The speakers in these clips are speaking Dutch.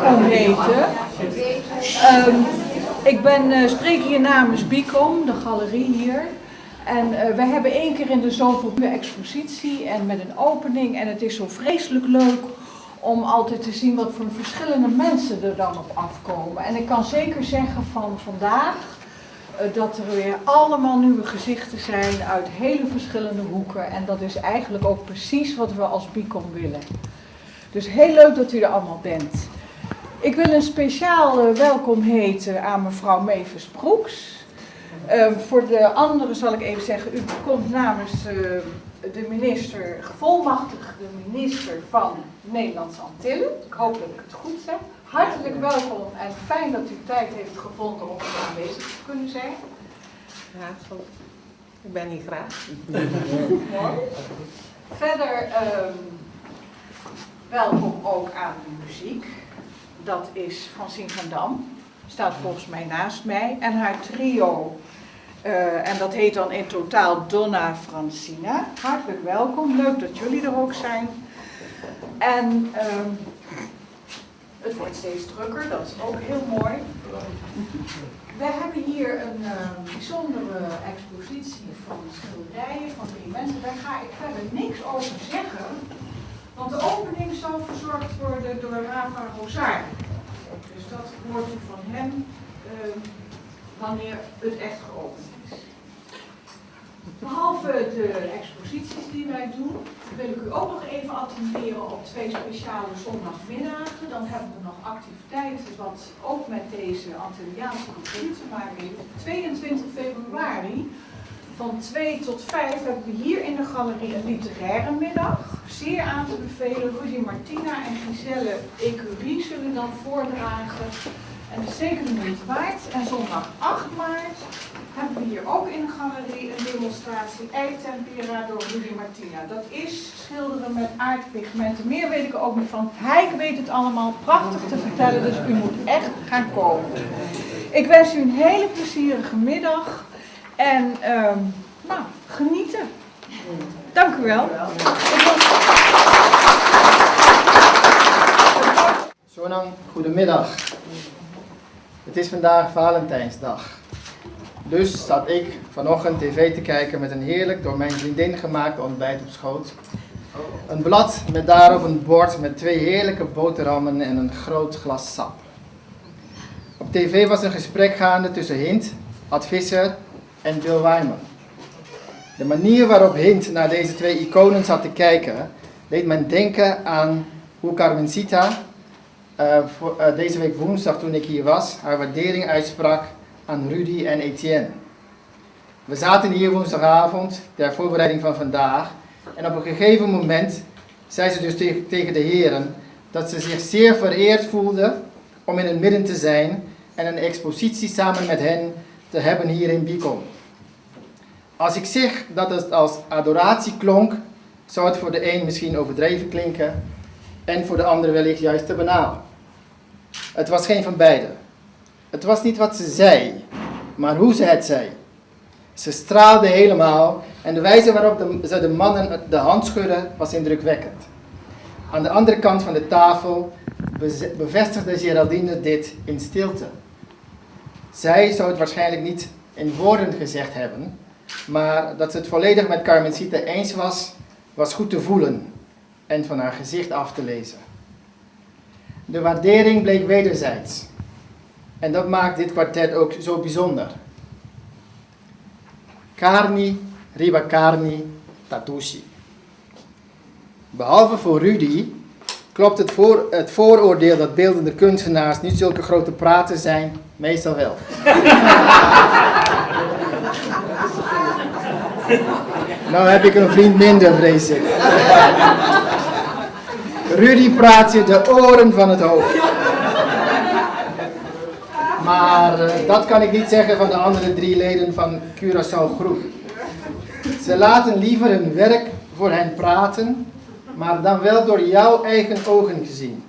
welkom heten. Ik spreek hier namens BICOM, de galerie hier. En we hebben 1 keer in de zoveel een expositie en met een opening. En het is zo vreselijk leuk om altijd te zien wat voor verschillende mensen er dan op afkomen. En ik kan zeker zeggen van vandaag dat er weer allemaal nieuwe gezichten zijn uit hele verschillende hoeken. En dat is eigenlijk ook precies wat we als BICOM willen. Dus heel leuk dat u er allemaal bent. Ik wil een speciaal welkom heten aan mevrouw Mavis Broeks. Voor de anderen zal ik even zeggen, u komt namens de minister, gevolmachtigde minister van Nederlandse Antillen. Ik hoop dat ik het goed zeg. Hartelijk welkom en fijn dat u tijd heeft gevonden om er aanwezig te kunnen zijn. Ja, ik ben hier graag. Mooi. Verder welkom ook aan de muziek. Dat is Francine van Dam, staat volgens mij naast mij. En haar trio, en dat heet dan in totaal Donna Francina. Hartelijk welkom, leuk dat jullie er ook zijn. En het wordt steeds drukker, dat is ook heel mooi. We hebben hier een bijzondere expositie van schilderijen van 3 mensen. Daar ga ik verder niks over zeggen, want de opening zal verzorgd worden door Rafa Rosario. Dus dat hoort u van hem wanneer het echt geopend is. Behalve de exposities die wij doen, wil ik u ook nog even attenderen op 2 speciale zondagmiddagen. Dan hebben we nog activiteiten wat ook met deze Antilliaanse cultuur te maken heeft. 22 februari van 2 tot 5 hebben we hier in de galerie een literaire middag. Zeer aan te bevelen. Rudy Martina en Giselle Ecurie zullen dan voordragen. En dat is zeker de moeite waard. En zondag 8 maart hebben we hier ook in de galerie een demonstratie Eitempera door Rudy Martina. Dat is schilderen met aardpigmenten. Meer weet ik er ook niet van. Hij weet het allemaal prachtig te vertellen, dus u moet echt gaan komen. Ik wens u een hele plezierige middag en genieten. Dank u wel. Sonang, goedemiddag. Het is vandaag Valentijnsdag. Dus zat ik vanochtend tv te kijken met een heerlijk door mijn vriendin gemaakt ontbijt op schoot. Een blad met daarop een bord met 2 heerlijke boterhammen en een groot glas sap. Op tv was een gesprek gaande tussen Hint, Ad Visser en Bill Wyman. De manier waarop Hint naar deze 2 iconen zat te kijken, deed men denken aan hoe Carmencita deze week woensdag toen ik hier was, haar waardering uitsprak aan Rudy en Etienne. We zaten hier woensdagavond ter voorbereiding van vandaag en op een gegeven moment zei ze dus tegen de heren dat ze zich zeer vereerd voelde om in het midden te zijn en een expositie samen met hen te hebben hier in BICOM. Als ik zeg dat het als adoratie klonk, zou het voor de een misschien overdreven klinken en voor de ander wellicht juist te banaal. Het was geen van beide. Het was niet wat ze zei, maar hoe ze het zei. Ze straalde helemaal en de wijze waarop ze de mannen de hand schudde was indrukwekkend. Aan de andere kant van de tafel bevestigde Geraldine dit in stilte. Zij zou het waarschijnlijk niet in woorden gezegd hebben, maar dat ze het volledig met Carmencita eens was goed te voelen en van haar gezicht af te lezen. De waardering bleek wederzijds. En dat maakt dit kwartet ook zo bijzonder. Carni, riva carni, tatushi. Behalve voor Rudy klopt het vooroordeel dat beeldende kunstenaars niet zulke grote praten zijn, meestal wel. Nou heb ik een vriend minder, vrees ik. Rudy praat je de oren van het hoofd. Maar dat kan ik niet zeggen van de andere 3 leden van Curaçao Groep. Ze laten liever hun werk voor hen praten, maar dan wel door jouw eigen ogen gezien.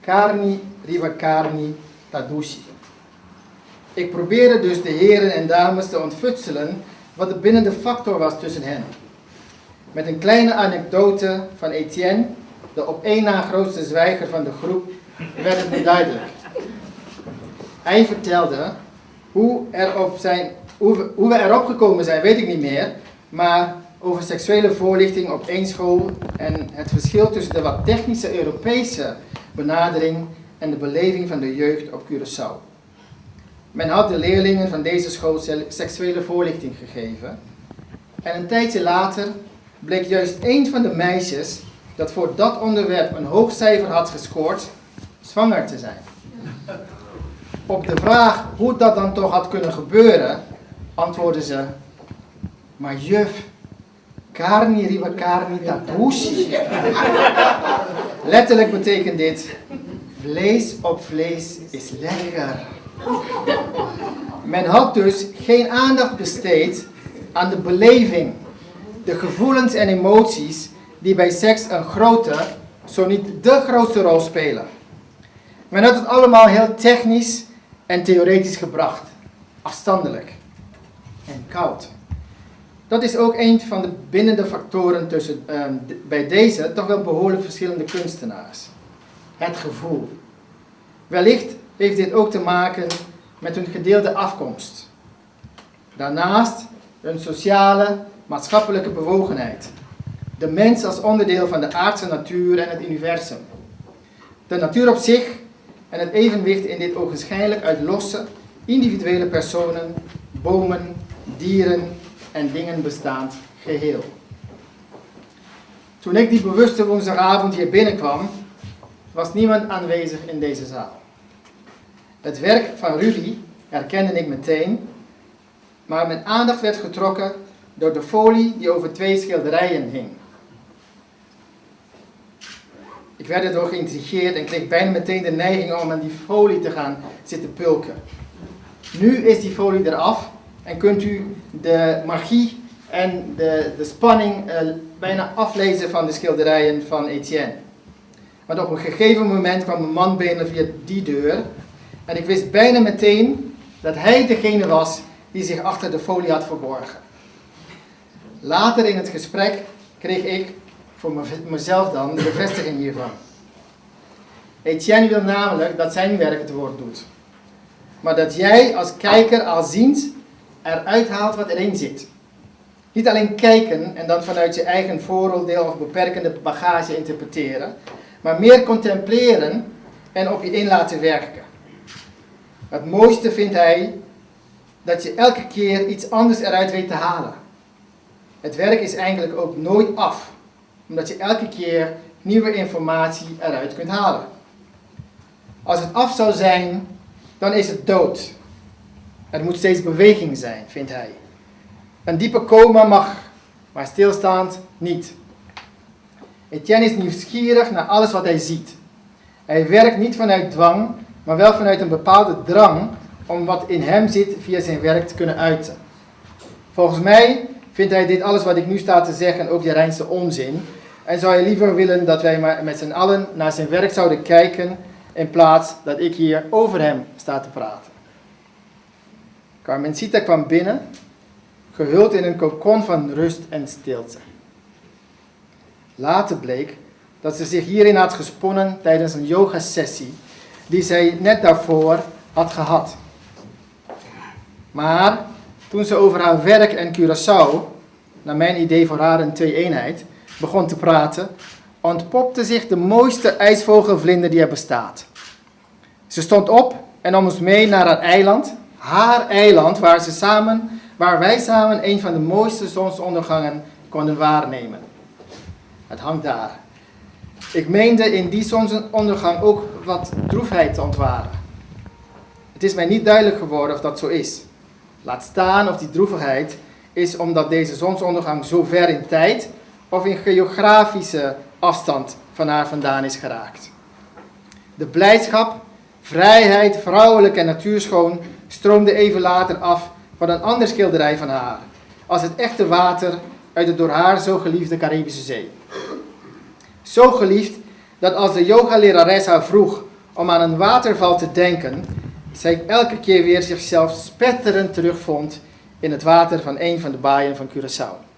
Carni, riva carni, tadushi. Ik probeerde dus de heren en dames te ontfutselen wat de bindende factor was tussen hen. Met een kleine anekdote van Etienne, de op één na grootste zwijger van de groep, werd het me duidelijk. Hij vertelde hoe we erop gekomen zijn, weet ik niet meer, maar over seksuele voorlichting op één school en het verschil tussen de wat technische Europese benadering en de beleving van de jeugd op Curaçao. Men had de leerlingen van deze school seksuele voorlichting gegeven en een tijdje later bleek juist een van de meisjes dat voor dat onderwerp een hoog cijfer had gescoord, zwanger te zijn. Op de vraag hoe dat dan toch had kunnen gebeuren, antwoordde ze: maar juf, carni riba carni tatushi. Letterlijk betekent dit: vlees op vlees is lekker. Men had dus geen aandacht besteed aan de beleving, de gevoelens en emoties die bij seks een grote, zo niet de grootste rol spelen. Men had het allemaal heel technisch en theoretisch gebracht, afstandelijk en koud. Dat is ook een van de bindende factoren tussen bij deze toch wel behoorlijk verschillende kunstenaars. Het gevoel. Wellicht heeft dit ook te maken met hun gedeelde afkomst. Daarnaast hun sociale, maatschappelijke bewogenheid. De mens als onderdeel van de aardse natuur en het universum. De natuur op zich en het evenwicht in dit ogenschijnlijk uit losse, individuele personen, bomen, dieren en dingen bestaand geheel. Toen ik die bewuste woensdagavond hier binnenkwam, was niemand aanwezig in deze zaal. Het werk van Rudy herkende ik meteen, maar mijn aandacht werd getrokken door de folie die over 2 schilderijen hing. Ik werd erdoor geïntrigeerd en kreeg bijna meteen de neiging om aan die folie te gaan zitten pulken. Nu is die folie eraf en kunt u de magie en de spanning bijna aflezen van de schilderijen van Etienne. Want op een gegeven moment kwam een man binnen via die deur en ik wist bijna meteen dat hij degene was die zich achter de folie had verborgen. Later in het gesprek kreeg ik, voor mezelf dan, de bevestiging hiervan. Etienne wil namelijk dat zijn werk het woord doet. Maar dat jij als kijker, als ziend, eruit haalt wat erin zit. Niet alleen kijken en dan vanuit je eigen vooroordeel of beperkende bagage interpreteren, maar meer contempleren en op je in laten werken. Het mooiste vindt hij dat je elke keer iets anders eruit weet te halen. Het werk is eigenlijk ook nooit af, omdat je elke keer nieuwe informatie eruit kunt halen. Als het af zou zijn, dan is het dood. Er moet steeds beweging zijn, vindt hij. Een diepe coma mag, maar stilstaand niet. Etienne is nieuwsgierig naar alles wat hij ziet. Hij werkt niet vanuit dwang, maar wel vanuit een bepaalde drang om wat in hem zit via zijn werk te kunnen uiten. Volgens mij vindt hij dit alles wat ik nu sta te zeggen ook de reinste onzin en zou hij liever willen dat wij maar met z'n allen naar zijn werk zouden kijken in plaats dat ik hier over hem sta te praten. Carmencita kwam binnen, gehuld in een kokon van rust en stilte. Later bleek dat ze zich hierin had gesponnen tijdens een yoga-sessie die zij net daarvoor had gehad. Maar toen ze over haar werk en Curaçao, naar mijn idee voor haar een twee-eenheid, begon te praten, ontpopte zich de mooiste ijsvogelvlinder die er bestaat. Ze stond op en nam ons mee naar haar eiland waar wij samen een van de mooiste zonsondergangen konden waarnemen. Het hangt daar. Ik meende in die zonsondergang ook wat droefheid te ontwaren. Het is mij niet duidelijk geworden of dat zo is. Laat staan of die droevigheid is omdat deze zonsondergang zo ver in tijd of in geografische afstand van haar vandaan is geraakt. De blijdschap, vrijheid, vrouwelijk en natuurschoon stroomde even later af van een ander schilderij van haar, als het echte water uit de door haar zo geliefde Caribische Zee. Zo geliefd dat als de yogalerares haar vroeg om aan een waterval te denken, zij elke keer weer zichzelf spetterend terugvond in het water van een van de baaien van Curaçao.